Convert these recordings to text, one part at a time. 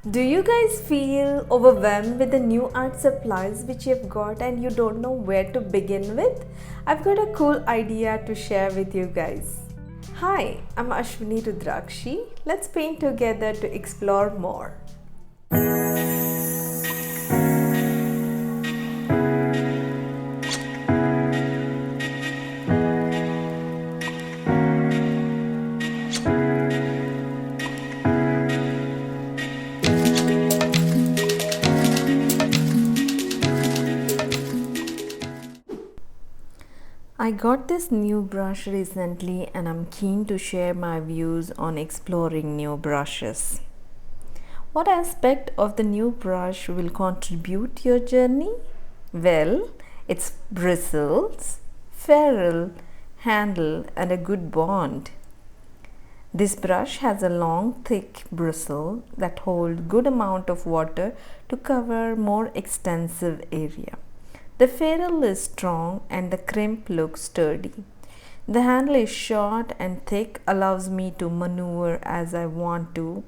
Do you guys feel overwhelmed with the new art supplies which you've got and you don't know where to begin with? I've got a cool idea to share with you guys. Hi, I'm Ashwini Rudrakshi. Let's paint together to explore more. I got this new brush recently and I'm keen to share my views on exploring new brushes. What aspect of the new brush will contribute to your journey? Well, its bristles, ferrule, handle and a good bond. This brush has a long thick bristle that hold good amount of water to cover more extensive area. The ferrule is strong and the crimp looks sturdy. The handle is short and thick, allows me to maneuver as I want to.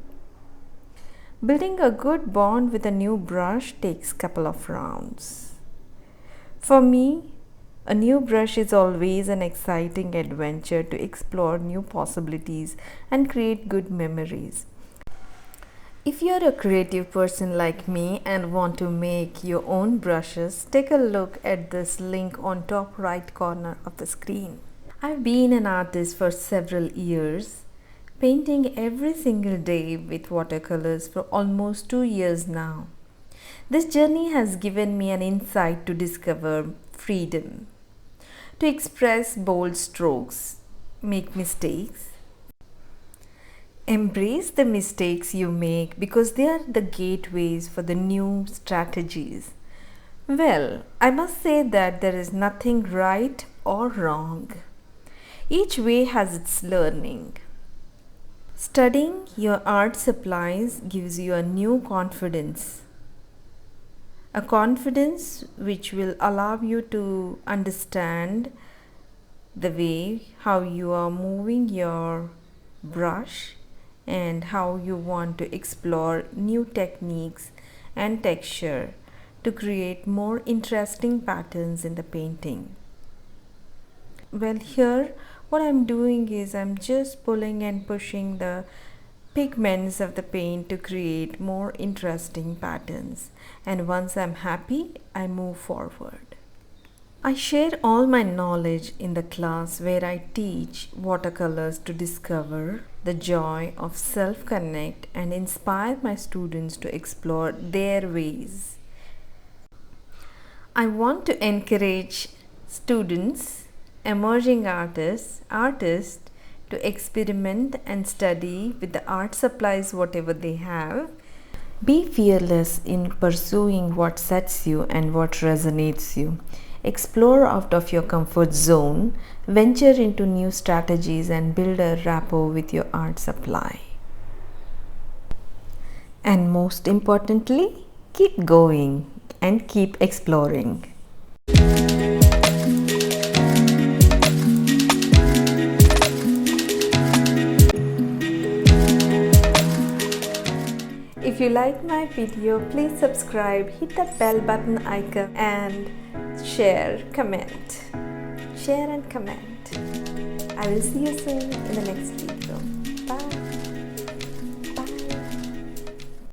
Building a good bond with a new brush takes a couple of rounds. For me, a new brush is always an exciting adventure to explore new possibilities and create good memories. If you're a creative person like me and want to make your own brushes, take a look at this link on top right corner of the screen. I've been an artist for several years, painting every single day with watercolors for almost 2 years now. This journey has given me an insight to discover freedom, to express bold strokes, make mistakes, embrace the mistakes you make because they are the gateways for the new strategies. Well, I must say that there is nothing right or wrong. Each way has its learning. Studying your art supplies gives you a new confidence. A confidence which will allow you to understand the way how you are moving your brush and how you want to explore new techniques and texture to create more interesting patterns in the painting. Well, here what I'm doing is I'm just pulling and pushing the pigments of the paint to create more interesting patterns, and once I'm happy, I move forward. I share all my knowledge in the class where I teach watercolors to discover the joy of self-connect and inspire my students to explore their ways. I want to encourage students, emerging artists to experiment and study with the art supplies whatever they have. Be fearless in pursuing what sets you and what resonates you. Explore out of your comfort zone, venture into new strategies and build a rapport with your art supply. And most importantly, keep going and keep exploring. If you like my video, please subscribe, hit that bell button icon and share and comment. I will see you soon in the next video.